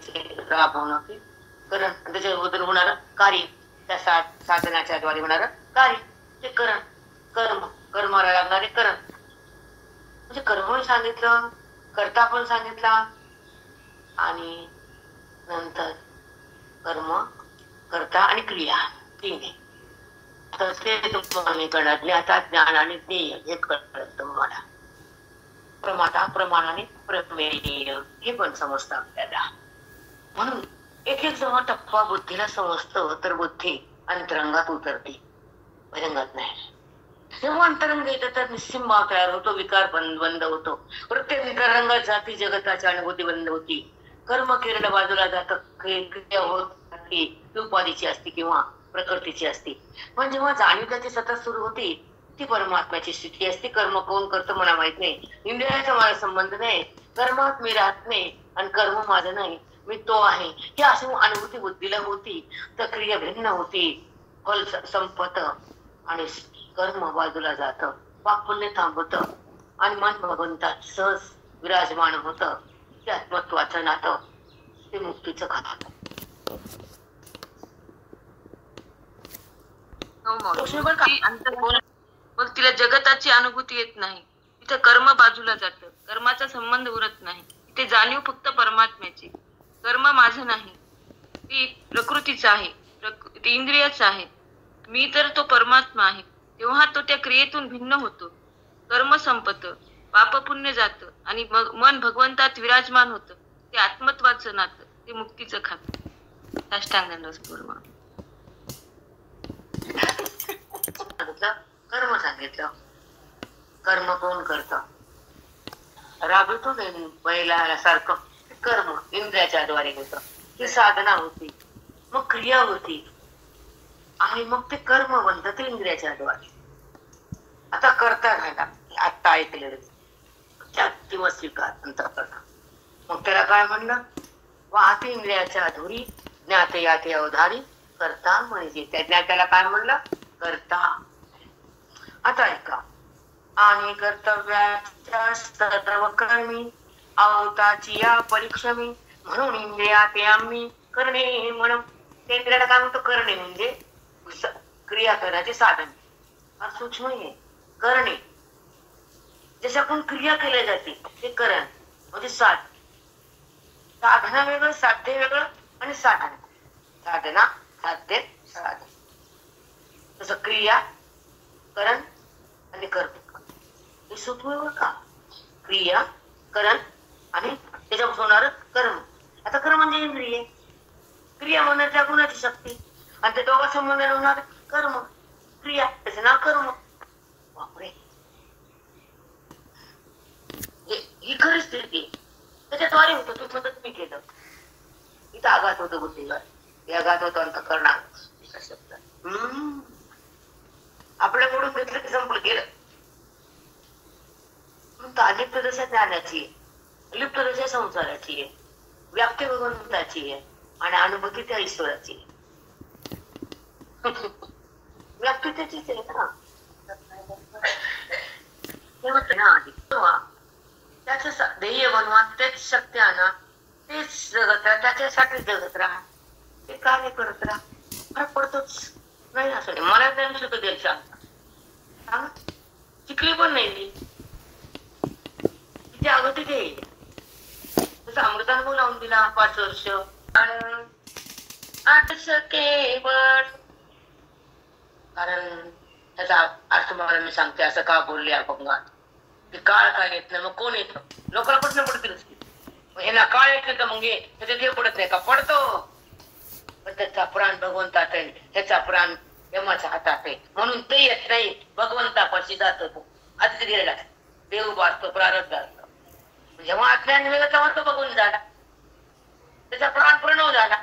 राबवणं, करण त्याच्याबद्दल होणार कार्य, त्या साधनाच्या द्वारे होणार कार्य ते करण. कर्माला लागणारे करण म्हणजे कर्म सांगितलं, कर्ता पण सांगितला, आणि नंतर कर्म, कर्ता आणि क्रिया तीन. तर ते तुम्हाला कळणार. ज्ञाता, ज्ञान आणि ज्ञेय हे कळत तुम्हाला. प्रमाता, प्रमाण आणि प्रमेय हे पण समजतं आपल्याला. म्हणून एक जेव्हा टप्पा बुद्धीला समजतं तर बुद्धी अंतरंगात उतरते, बहिरंगात नाही. जेव्हा अंतरंग येतं तर निश्चिम भाव तयार होतो, विकार बंद होतो. प्रत्येक विकारांगात जाती जगताची अनुभूती बंद होती. कर्म केलेलं बाजूला जातं, क्रिया होत उपाधीची असते किंवा प्रकृतीची असते. पण जेव्हा जाणीव त्याची सतत सुरू होती ती परमात्म्याची स्थिती असते. कर्म कोण करतं मला माहित नाही, इंद्रियाचा मला संबंध नाही, कर्मात मी राहत नाही आणि कर्म माझं नाही, मी तो आहे, ही अशी अनुभूती बुद्धीला होती. तर क्रिया भिन्न होती, फल संपत आणि कर्म बाजूला जात, पाप पुण्य थांबत आणि मन भगवंतात सहज विराजमान होत. ते आत्मत्वाचं नातं, ते मुक्तीचं खातं. मग तिला जगताची अनुभूती येत नाही. तिथे कर्म बाजूला जात, कर्माचा संबंध उरत नाही. तिथे जाणीव फक्त परमात्म्याची. कर्म माझं नाही, ती प्रकृतीचं आहे, ते इंद्रियाचं आहे. मी तर तो परमात्मा आहे. तेव्हा तो त्या क्रियेतून भिन्न होतो. कर्म संपत, पाप पुण्य जात आणि मन भगवंतात विराजमान होतं. ते आत्मत्वाचं नातं, ते मुक्तीचं खातं. साष्टांग पूर्ण कर्म सांगितलं. कर्म कोण करत? राबवतो बैलासारखं कर्म इंद्रियाच्या द्वारे होतं, ती साधना होती, मग क्रिया होती, आणि मग ते कर्म बनतं ते इंद्रियाच्या द्वारे. आता करता घाला, आत्ता ऐकलेलं किंवा स्वीकार अंतःकरणा, मग त्याला काय म्हणलं? वाहते इंद्रियाच्या धुरी ज्ञाते याते अवधारी करता म्हणजे. त्या ज्ञात्याला काय म्हणलं? करता. आता ऐका, आणि कर्तव्याच्या सर्व कर्मी अवताची या परीक्षमी म्हणून इंद्रिया ते आम्ही करणे म्हणून. त्या इंद्रियाला काय म्हणतो? करणे म्हणजे क्रिया करण्याचे साधन. फार सूक्ष्म आहे करणे. ज्याच्याकडून क्रिया केल्या जाते ते करण म्हणजे साधन. साधना वेगळं, साध्य वेगळं आणि साधना. साधना, साध्य, साधन. तसं क्रिया, करण आणि कर्म हे सूक्ष्म का? क्रिया, करण आणि त्याच्यापासून होणार कर्म. आता कर्म म्हणजे इंद्रिय, क्रिया म्हणण्याच्या गुणाची शक्ती, आणि ते दोघा संबंधाने होणार कर्म क्रिया, त्याचं नाव कर्म. बापरे, ही खरी स्थिती त्याच्याद्वारे होतं. तू म्हणत मी केलं, इथं आघात होतो बुद्धीवर, हे आघात होतो अंतःकरणावर शब्द. आपल्या म्हणून घेतलं की संपलं गेलं. अलिप्त दशा ज्ञानाची आहे, लिप्त दशा संसाराची आहे, व्याप्ती भगवंताची आहे आणि अनुभूती त्या ईश्वराची आहे. व्याप्ती त्याचीच आहे ना. त्याच ध्येय बनवा, तेच शक्ती आणा, तेच जगत राहा, त्याच्यासाठी जगत राहा, ते कार्य करत राहा. फरक पडतोच नाही असं नाही. मला त्यांनी सुद्धा द्यायचं सांगा, शिकली पण नाही तिची अगती ते तसं अमृतानुभव लावून दिला 5 वर्ष. केवळ कारण त्याचा अर्थ मला मी सांगते, असं का बोलले अपंगात. ते काळ काय येत नाही, मग कोण येतं? लोकांना प्रश्न पडतील. ह्याला काळ येत नाही तर मग त्याच्यात हे पडत नाही का? पडतो, पण त्याचा प्राण भगवंतात आहे, त्याचा प्राण यमाच्या हातात आहे, म्हणून ते येत नाही. भगवंतापाशी जातो तो, आधी गेला देव वाचतो, प्रारब्ध असतो. जेव्हा अज्ञान वेगळं तेव्हा तो बघून झाला, त्याचा प्राण प्रणव झाला,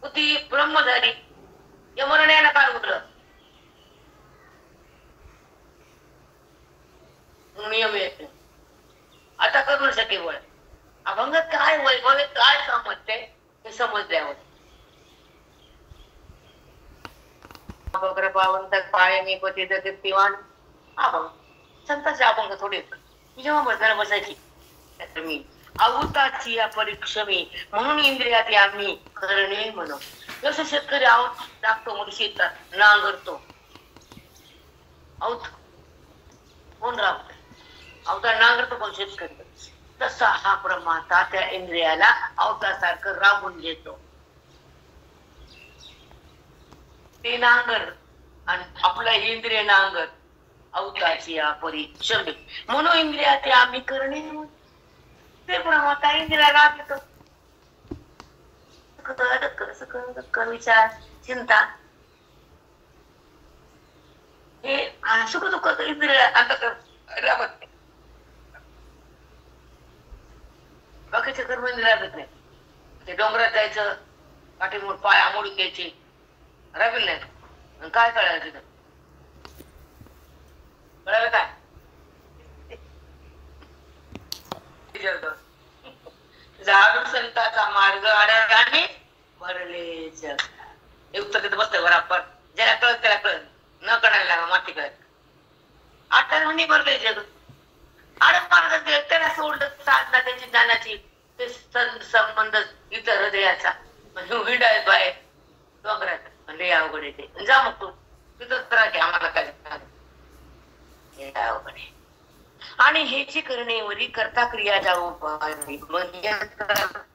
बुद्धी ब्रह्म झाली, यमरण यायला काय उठलं? नियम येत नाही. आता करू शके वळ अभंगात काय वैभव आहे, काय समजते हे समजल्यावर पावंत पाय मी पती कीर्तिवान अभंग संतांचे अभंग थोडे. मी जेव्हा बसणार बसायची तर मी अवताची या परीक्षमी म्हणून इंद्रियात आम्ही करणे म्हणून. जसं शेतकरी आहोत टाकतो मध्ये शेतात नांगरतो, आहोत कोण राबत अवतार नांगरतो पण शेतकरी. तसा हा प्रमाता त्या इंद्रियाला अवतासारखं राबून घेतो. ते नांगर आणि आपला इंद्रिय नांगर अवताची या परीक्षमी म्हणून इंद्रिया ते आम्ही करणे. ते प्रमाता इंद्रिया राबतो. विचार चिंता हे सुख दुःख इंद्रिया राबत नाही. बाकीचे कर्म राबत नाही. ते डोंगरात जायचं, पाठीमोड पाय आमोडून घ्यायचे, राबेल नाही. काय कळायला तिथं? कळालं काय? झाडू संताचा मार्ग आडाने भरले जग. हे उत्तर तिथं बसतं बरोबर. ज्याला कळत त्याला कळत, न कळायला लागा माती कळत. आठवणी भरले जग. मार्ग त्याला सोडलं साधना त्याची ज्ञानाची, ते संबंध इतर हृदयाचा हिंडाय बाहेर डोंगरात म्हणजे अवघड येते. जा मग तू तिथं त्रास घ्या, आम्हाला काय अवघड आहे. आणि ह्याची करणेवरी करता क्रिया जाऊ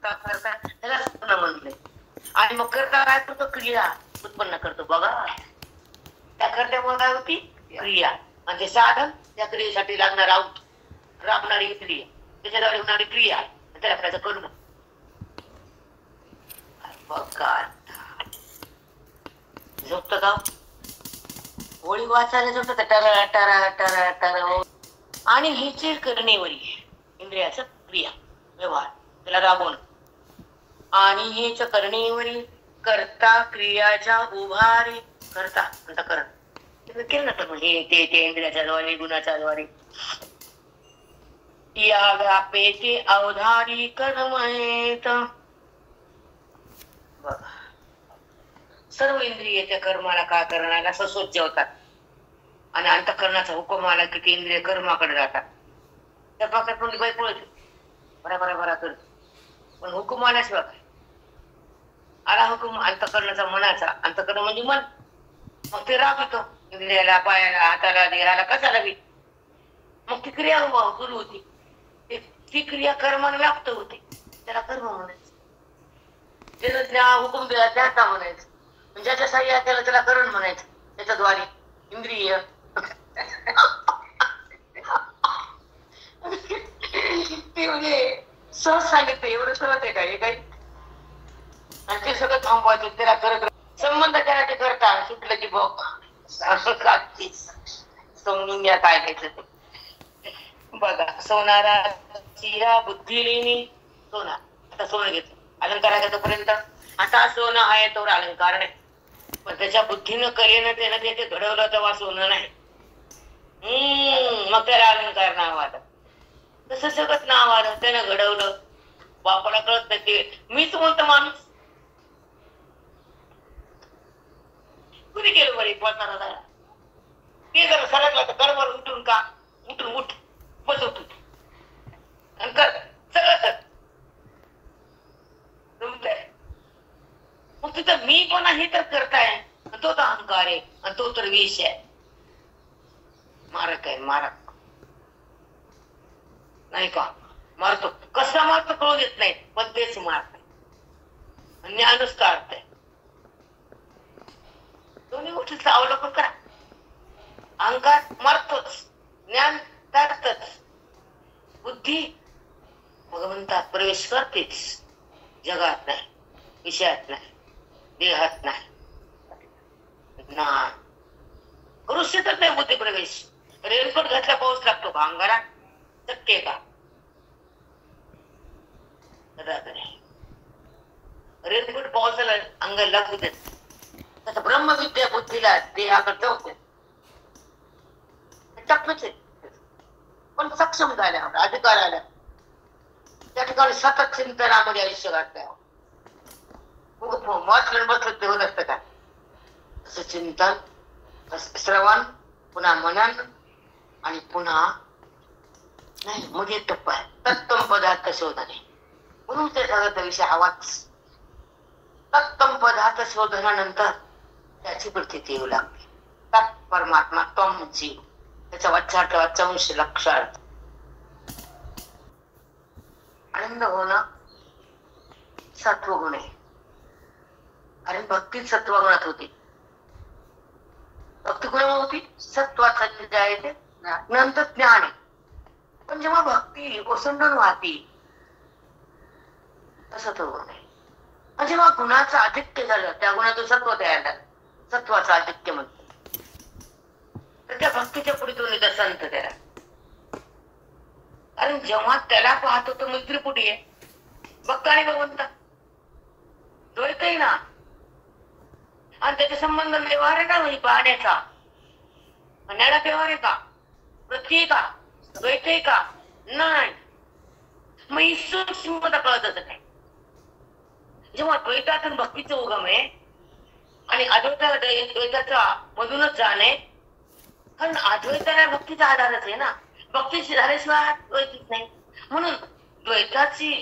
त्याला म्हणले. आणि मग करता काय करतो? क्रिया उत्पन्न करतो. बघा त्या करत्यामुळे काय होती? क्रिया म्हणजे साधन. त्या क्रियेसाठी लागणार आऊट राबणारी क्रिया, त्याच्याद्वारे होणारी क्रिया, त्याला करायचं करणं. बघा झोपत का? होळी वाचायला झोपत टरा टरा टरा टरा. आणि ह्याची करणेवरी इंद्रियाचं क्रिया व्यवहार त्याला राबवणं. आणि हेच करणीवरी करता क्रियाच्या उभारी करता अंतःकरण केलं ना. तर हे ते इंद्रियाच्या द्वारे गुणाच्या द्वारे या व्यापेचे अवधारी कर्म आहेत. सर्व इंद्रिय त्या कर्माला काय करणारा ससोज्य होतात आणि अंतःकरणाचा हुकूम आला की ते इंद्रिय कर्माकडे जातात. त्या पाकात पण बाई पळते बरा करत, पण हुकूम आल्याशिवाय काय आला हुकूम अंतःकरणाचा मनाचा. अंतःकरण म्हणजे मन. मग ते राबतो इंद्रियाला पायाला हाताला देहाला कशाला बी. मग ती क्रिया सुरू होती. ती क्रिया कर्माला व्याप्त होते. त्याला कर्म म्हणायचं. त्याला हुकूम दिला त्याचा म्हणायचं. ज्याच्या साह्या त्याला त्याला करण म्हणायचं. त्याच्याद्वारे इंद्रिय ते म्हणजे सहज सांगितलं. एवढं सहज आहे का हे काही. आणि ते सगळं थांबवायचं त्याला करत संबंध त्याला ते करता सुटलं की बघ समजून घ्या काय घ्यायचं ते. बघा सोनारा चिरा बुद्धी लेणी सोना. आता सोनं घेतलं अलंकाराच्या तोपर्यंत आता सोनं आहे तो अलंकार नाही. पण त्याच्या बुद्धीनं कलेनं त्यानं ते घडवलं तेव्हा सोनं नाही. मग त्याला अलंकार नाव आलं. तसं सगळं नाव आलं. त्यानं घडवलं. बापाला कळत नाही ते मीच बोलतो माणूस. कुणी केलं बरे बोलताना ते जर सरकलं तर करवर उठून का उठून उठ बस उठून आणि कर सगळं कर. मग तिथं मी पण आहे तर करताय. तो तर अहंकार आहे आणि तो तर विष आहे. मारक आहे मारक नाही का. मारतो कसा मारतो कळू देत नाही पण तेच मारत ज्ञानच काढतंय. दोन्ही गोष्टीचं अवलंबन करा. अहंकार मारतोच ज्ञान काढतच. बुद्धी भगवंतात प्रवेश करतेच. जगात नाही विषयात नाही देहात नाही. करू शकत नाही बुद्धी प्रवेश. रेनकोट घातला पाऊस लागतो का अंगाला. शक्य का. रेनकोट पावसाला अंगाला लागू देत. तसं ब्रह्मविद्या बुद्धीला देहाकडे होते टप्पच पण सक्षम झाल्यावर अधिकार आला त्या ठिकाणी सतत चिंतनामध्ये आयुष्य घातल्यावर वाचलं बसलं ते होत असतं का. तसं चिंतन श्रवण पुन्हा मनन आणि पुन्हा नाही मध्ये टप्पा आहे तत्तम पदार्थ शोधणे. म्हणून ते सगळ्याचा विषय हवाच. तत्तम पदार्थ शोधनानंतर त्याची प्रतीती येऊ लागते. तत् परमात्मा त्वम जीव. त्याचा वाच्यार्थ चंश लक्षार्थ. आनंद होणं सत्वगुण आहे. कारण भक्ती सत्वगुणात होती. भक्ती गुणामुळे होती सत्वाचा जे आहे ते नंतर ज्ञान आहे. पण जेव्हा भक्ती ओसंडून वाहती सत्वगुण आहे. आणि जेव्हा गुणाचं आधिक्य झालं त्या गुणातून सत्व तयार झालं. सत्वाचं आधिक्य म्हणतो. तर त्या भक्तीच्या पुढे तो निदर्शंत त्याला. कारण जेव्हा त्याला पाहतो तो मैत्रीपुटी आहे. भक्त आणि भगवंत द्वैतही ना. आणि त्याचा संबंध व्यवहार आहे का म्हणजे पाहण्याचा म्हणण्याला व्यवहार आहे का प्रती का द्वैतही का नाही. मग ही सूक्ष्मता कळतच नाही. जेव्हा द्वैतातून भक्तीचं उगम आहे आणि द्वैताचा मधूनच जाणे. कारण अद्वैताला भक्तीचा आधारच आहे ना. भक्तीची झाल्याशिवाय द्वैतच नाही. म्हणून द्वैताची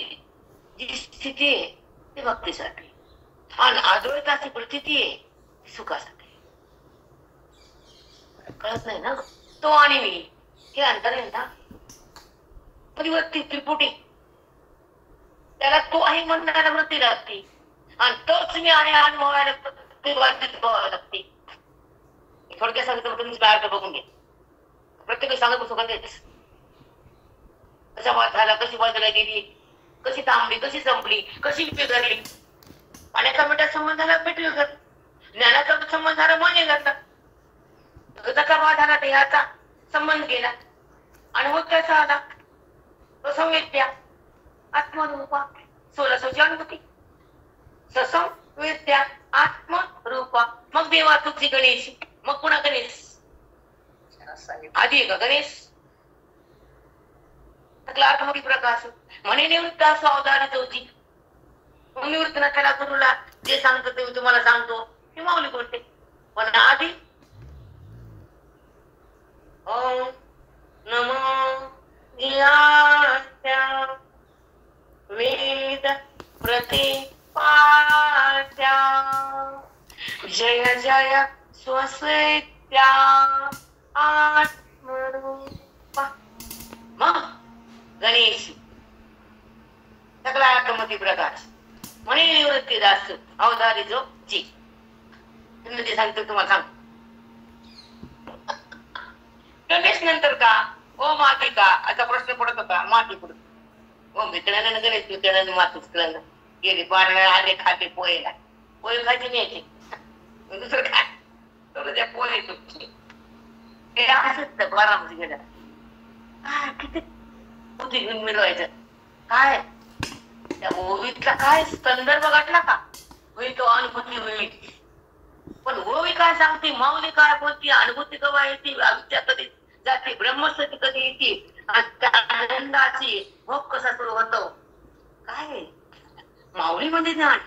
जी स्थिती आहे ती भक्तीसाठी आणि अद्वैताची प्रतीती आहे ती सुखासाठी. कळत नाही ना. तो आणि मी हे अंतर आहे ना. परिवर्ती त्रिपुटी त्याला तो आहे म्हणणारा वृत्ती लागते आणि तोच मी आहे अनुभवायला लागते. थोडक्यात सांगितलं तुम्ही अर्थ बघून घे. प्रत्येक सांगत बसू का तेच. कसा वाद झाला कशी बदला गेली कशी थांबली कशी संपली कशी बिघडली. पाण्याचा मिठात संबंध झाला मीठ बिघडलं. ज्ञानाचा संबंध झाला मन घातला. जगाचा वाद झाला देहाचा संबंध गेला आणि मग कसा आला तो संवेद्या आत्मरूपा. 1600ची अनुभूती. ससम विद्या आत्म रूपा. मग देवा तुझी गणेश, मग पुन्हा गणेश. आधी आहे का गणेश? आत्मधी प्रकाश म्हणे निवृत्त असो अवतारी ज्योती. मग निवृत्त त्याला गुरुला जे सांगतो ते मी तुम्हाला सांगतो, ही माऊली बोलते. पण आधी ओम नमो ज्ञात्या वेद प्रतिपाद्या जय जय स्वस्त्या आत्मरूपा. मग गणेश सगळा आत्मती प्रकाश म्हणे निवृत्ती दास अवतारी जो जी. तुम्ही जे सांगतो तुम्हाला सांग. गणेश नंतर का ओ माती का असा प्रश्न पडत होता. माती पडत ओ मित्रांना गणेश मित्रांना मातूच कळलं गेली पारण आले खाते पोहेला. पोहे खायचे नाही यायचे दुसरं काय त्या पोहे तुमचे हे असंच बारामध्ये गेलं. काय किती बुद्धी घेऊन मिळवायचं काय त्या ओवीतला काय संदर्भ गाठला का होई तो अनुभूती होईल. पण ओवी काय सांगते, माऊली काय बोलती, अनुभूती केव्हा येते, अविद्या कधी जाते, ब्रह्मस्थिती कधी येते, आनंदाची भोग कसा सुरू होतो. काय माऊली मध्ये ज्ञान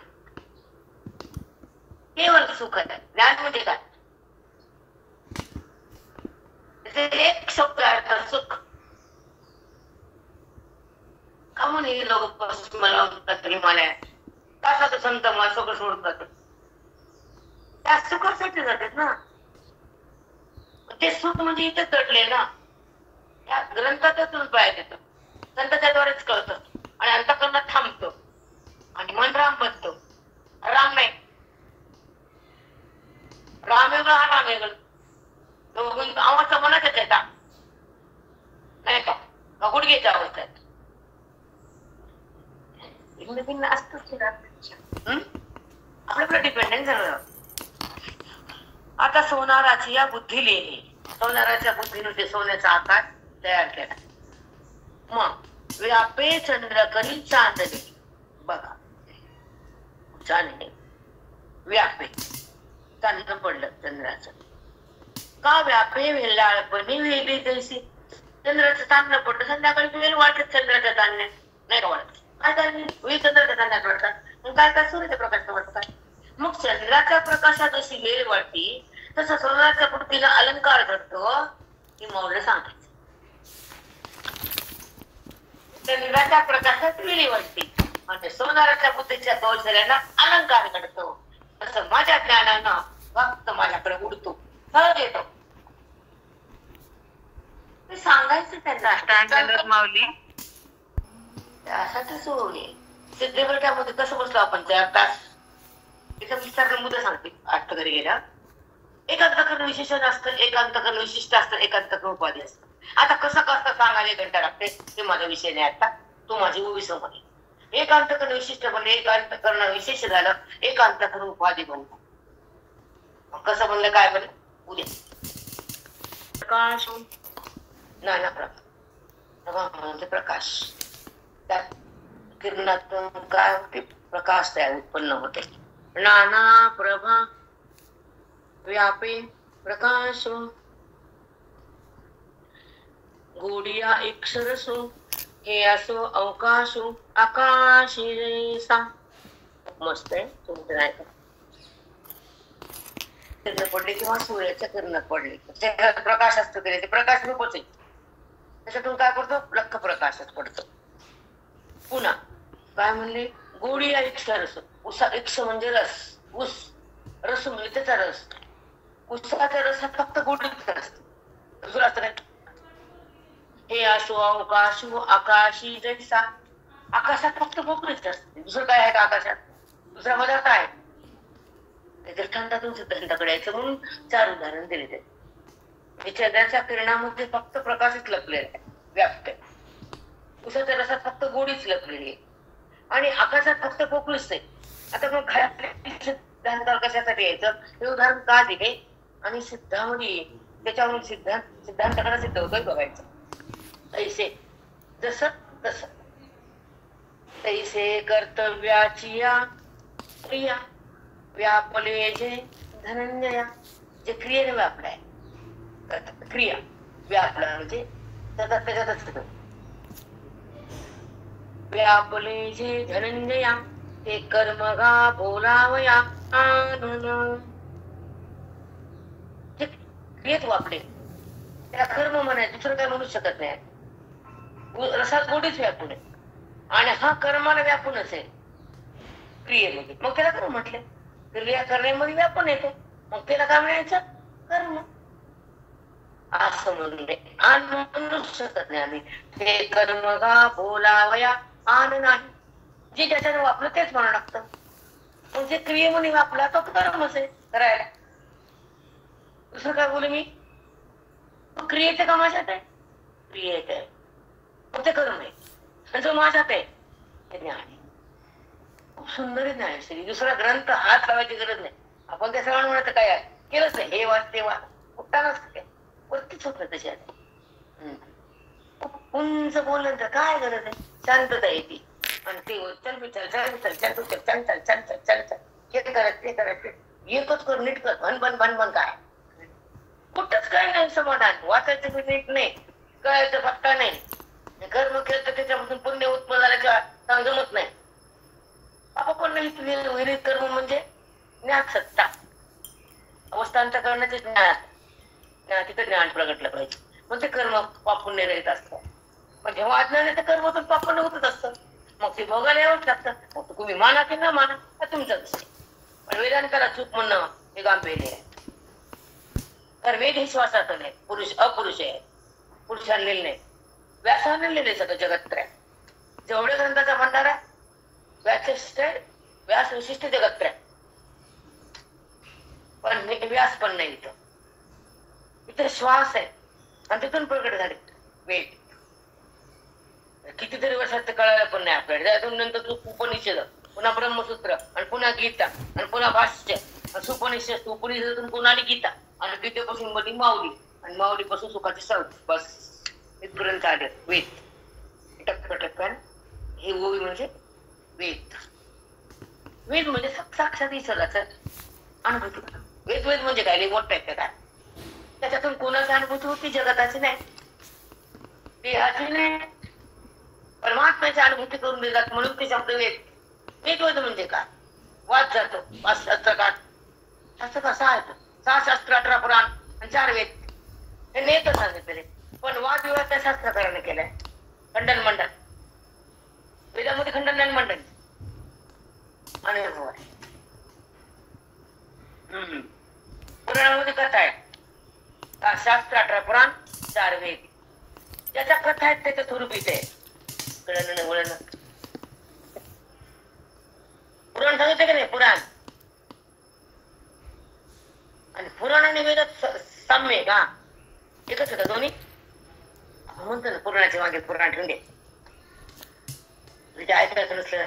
केवळ सुख आहे. ज्ञान म्हणजे काय? एक शब्द आहे सुख. का म्हणे लोक मला म्हणतात हिमालय कसा तो संत मला सगळं सोडतात. त्या सुखासाठी जातात ना. ते सुख म्हणजे इथे चढले ना. या ग्रंथातून पाहिजे येतं, संतांच्या द्वारेच कळतं आणि अंतःकरणात थांबतो आणि मन राम बनतो. राम नाही, राम वेगळं हा राम वेगळं. दोघं आवाजचा मनातच येतात नाही का गुडघ्याच्या अवस्थेत भिन्न भिन्न असतच आपल्याकडे डिपेंडेंट झालं. आता सोनाराची या बुद्धी लेणी, सोनाराच्या बुद्धीने ते सोन्याचा आकार तयार केला. मग व्यापे चंद्र करी चांदणे. बघा चांदणे व्यापे चांदणं पडलं चंद्राचं. का व्यापे वेलाळपणे वेली तैसी. चंद्राचं चांदणं पडलं संध्याकाळी वेल वाटत चंद्राच्या चांदण्या नाही का वाटत. काय काय वेळ चंद्राच्या चांदण्यात वाटतात, मग काय काय सूर्याच्या प्रकाशात वाटतात. मग चंद्राच्या प्रकाशात अशी वेळ वाटती तसं सोनाराच्या पूर्तीला अलंकार घडतो ही मौल्य सांगायचं. चंद्राच्या प्रकाशात वेळी वाटते म्हणजे सोनाराच्या बुद्धीच्या कौशल्याला अलंकार घडतो. तसं माझ्या ज्ञानानं भक्त माझ्याकडे उडतो सहज येतो. ते सांगायचं त्यांना माऊली. त्यासाठीच होणे सिद्धेवर्गामध्ये कसं बसलो आपण 4 तास. त्याचा विचार मुद्दा सांगते. अर्थ घरी गेला एकांतकरण विशेषण असतं, एकांतकरण विशिष्ट असतं, एकांतकरण उपाधी असतं. आता कसं कसं सांगायला 1 घंटा लागते ते माझा विषय नाही. आता तो माझी ओवी समोर. एकांतकरण विशिष्ट बनले, एकांतकरण विशेष झालं, एकांतकरण उपाधी बनलं. कसं बनलं काय बनलं उद्या प्रकाश नाना प्रकाश प्रकाश त्या किरणातून काय होते प्रकाश तयार उत्पन्न होते. नाना प्रभा व्यापे प्रकाश गोडिया अक्षरसो हे असो अवकाशो आकाशी सा. मस्त आहे तुमचं नाही का. किरण पडले किंवा सूर्याच्या किरणात पडले प्रकाश असतो तरी ते प्रकाश रूपच आहे. त्याच्यातून काय पडतो लख प्रकाशच पडतो. पुन्हा काय म्हणले गोडी अक्षरस. उसा इक्ष म्हणजे रस, ऊस रस म्हणजे त्याचा रस. उसाचा रस हा फक्त गोडीचा असतो, दुसरा असतं काय. हे असो अवकाशो आकाशी जैसा. आकाशात फक्त मोकळीच असते, दुसरं काय आहे का आकाशात. दुसरा पदार्थ आहे दृष्टांतातून सिद्धांताकडे यायचं म्हणून 4 उदाहरण दिले ते. चंद्राच्या किरणामध्ये फक्त प्रकाशच लपलेला आहे, व्याप्त आहे. उसाच्या रसात फक्त गोडीच लपलेली आहे आणि आकाशात फक्त पोकळीच आहे. आता मग सिद्धांत कशासाठी यायचं हे उदाहरण का दिले आणि सिद्धामध्ये त्याच्यावरून सिद्धांताकडे सिद्ध होतोय बघायचं. ऐसे जस तस तैसे कर्तव्याची या क्रिया व्यापले जे धनंजया. जे क्रियेने व्यापलाय क्रिया व्यापला म्हणजे त्याच्यातच व्यापले जे धनंजया ते कर्मगा बोलावया आनन. जे क्रियेत वापले त्याला कर्म म्हणाय, दुसरं काय म्हणू शकत नाही. रसात गोडीच व्यापून आहे आणि हा कर्माला व्यापूनच आहे क्रियेमध्ये. मग त्याला कर्म म्हटले. क्रिया करण्यामध्ये व्यापून येते, मग त्याला काय म्हणायचं कर्म असं म्हणून म्हणू शकत नाही आम्ही. ते कर्मगा बोलावया आन नाही. जे ज्याच्याने वापरलं तेच म्हणा लागतं. मग जे क्रियेमध्ये वापरला तो कर्मच आहे करायला. दुसरं काय बोलू मी. क्रियेचं का माझ्यात आहे, क्रियेत आहे मग ते कर्म आहे. आणि जो माझ्यात आहे ते ज्ञान आहे. खूप सुंदर ज्ञान आहे श्री. दुसरा ग्रंथ हात लावायची गरज नाही. आपण त्या सगळं म्हणत काय आहे केलंच नाही. हे वाच ते वाच कुठतानाच वरतीच होत त्याच्यात. उंच बोललं तर काय गरज आहे, शांतता येते. आणि ते चल चल चल चल चल चल चल चल चल चल चल चल हे करत ते करत एकच कर नीट कर भन भन भन भन काय कुठंच काय नाही समाधान. वाचायचं नीट नाही, कळायचं पत्ता नाही. कर्म केलं तर त्याच्यापासून पुण्य उत्पन्न झाल्याच्या जमत नाही. आपण नाही कर्म म्हणजे ज्ञान सत्ता अवस्थांतर करण्याचे ज्ञान. तिथं ज्ञान प्रगटलं पाहिजे. मग ते कर्म पापुण्य रहित असतं. पण जेव्हा अज्ञान आहे तर कर्म पापुण्य होतच असतं. मग ते भोगायला यावंच लागतं. मग तुम्ही माना की न माना तुमचंच. पण वेदांताला चूक म्हणणं हे गांभीर्य आहे. कारण वेद हे श्वासातून आहे, पुरुष अपुरुष आहे. पुरुषाने लिहिले नाही, व्यासाने लिहिले सगळं जगत्रय. जेवढ्या ग्रंथाचा भंडारा व्यास विशिष्ट जगत्रय. पण व्यास पण नाही इथं. इथं श्वास आहे आणि तिथून प्रकट झाले वेद. कितीतरी वर्षात ते कळायला पण नाही आपल्याला. त्यातून नंतर उपनिषद, पुन्हा ब्रह्मसूत्र आणि पुन्हा गीता आणि पुन्हा भाष्य आणि सुपनिषद. उपनिषदातून पुन्हा गीता आणि गीतेपासून मध्ये माऊली आणि माऊलीपासून सुखाची सर्व. बस इथपर्यंत आले वेद. टक्कन हे ओवी म्हणजे वेद. वेद म्हणजे साक्षात ईश्वराचं अनुभूती. वेद वेद म्हणजे काय मोठं आहे काय. त्याच्यातून कोणाची अनुभूती होती जगताची नाही, देहाची नाही, परमात्म्याची अनुभूती करून देतात. म्हणून ते शब्द वेद. वेद वेद म्हणजे काय वाद जातो. 5 शास्त्रकार शास्त्र कसा आहे 6 शास्त्र 18 पुराण आणि 4 वेद हे नेत सांगितलेले. पण वादविवाद त्या शास्त्रकाराने केलाय. खंडन मंडन वेदामध्ये खंडन आणि मंडन अनुभव आहे. पुराणामध्ये कथा आहे. 6 शास्त्र 18 पुराण 4 वेद. ज्याच्या कथा आहेत त्याच्या स्वरूपीच आहे. कळलं वळण पुराण सांगितलं की नाही. पुराण आणि पुराण आणि वेदात साम्य का एकच होतं दोन्ही. म्हणतो ना पुराणाच्या मागे पुराण ठेवून दे. ऐकायचं नसलं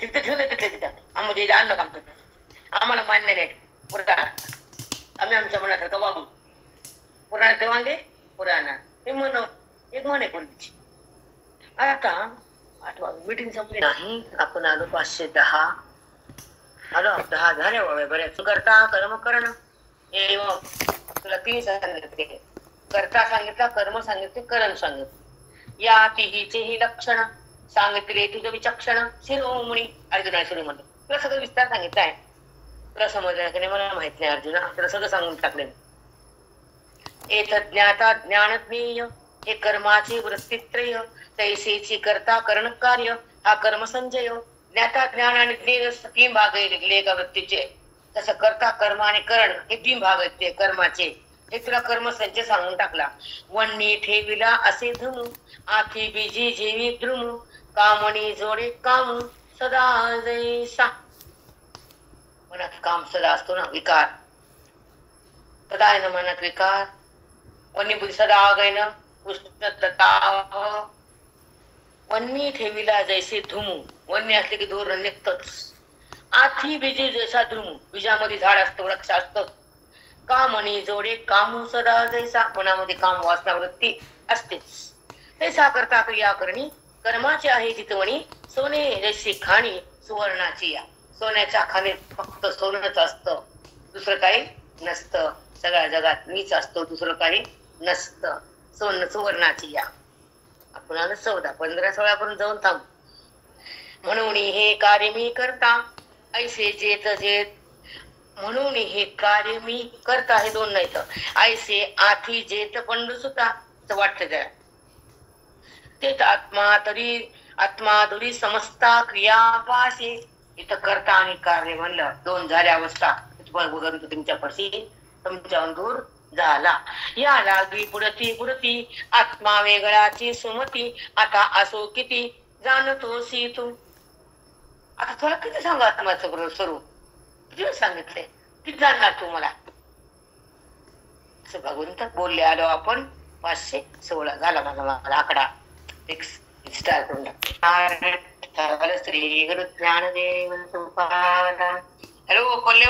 तिथे ठेवून दे. तिथले तिथं आम्ही आणलं काम करतो. आम्हाला मान्य नाही पुराण. आम्ही आमच्या मनासारखं वागू. पुराणाचे वांगे पुराण हे म्हण एक म्हणे कोणतीची. आता आठवा मीटिंग संपली नाही. आपण आलो 510 आलो. 10 झाले बाबा बरेच. करता कर्म करणं हे तुला 3 सांगितले. कर्ता सांगितला, कर्म सांगितले, करण सांगितले. या तिहीचे ही लक्षण सांगितले तुझं विचक्षण शिरोमणी अर्जुना शिरो म्हणतो. तुला सगळं विस्तार सांगितलं आहे. तुला समजलं की नाही मला माहित नाही अर्जुना. तुला सगळं सांगून टाकले. एतत् ज्ञाता ज्ञानज्ञेय हे कर्माचे वृत्तित्रय तैसेची करता करण कार्य हा कर्म संजय. ज्ञाता ज्ञान आणि ज्ञेय 3 भाग आहे एका वृत्तीचे. तसं करता कर्म आणि करण हे 3 भाग आहेत ते कर्माचे. हे तुला कर्म संजय सांगून टाकला. वन्नी ठेविला असे धुमू आखी बीजी जेवी द्रुमू कामणी जोडे कामू सदा जैसा. मनात काम सदा असतो ना विकार. सदा आहे ना मनात विकार. वन्नी बुद्धी सदा आगायन उष्णता. वन्नी ठेविला जैसे धुमू. वन्नी असले की दूर निघतच. आथी बीजी जैसा धुमू. बीजामध्ये झाड असतं वृक्ष असतं. कामणी जोडे कामू सदा जैसा. मनामध्ये काम वासना वृत्ती असतेच. तैसा करता क्रिया करणी कर्माची आहे चितवणी सोने जशी खाणी सुवर्णाची या. सोन्याच्या खाणीत फक्त सोनच असतं, दुसरं काही नसतं. सगळ्या जगात मीच असतो, दुसरं काही नसतं. सोन सुवर्णाची या. आपण 14, 15, 16 पर्यंत जाऊन थांब. म्हणून हे कार्य मी करता ऐसे जेत जेत. म्हणून हे कार्य मी करता, हे दोन नाही तर ऐसे आधी जेत पंडू सुद्धा वाटतं त्या तेच आत्मा दुरी समजता क्रियापासे. इथं करता आणि कार्य म्हणलं दोन झाले अवस्था. तुमच्यापाशी तुमच्या दूर झाला. या लागली पुढती आत्मा वेगळाची सुमती. आता असो किती जाणतोसी तू. आता तुला किती सांगा आत्माचं स्वरूप किती सांगितलंय, किती जाणणार तू मला. असं भगवंत बोलले. आलो आपण 516 झाला माझा आकडा फिक्स स्टार करून श्री गुरु ज्ञानदेव. हॅलो कोल्हे.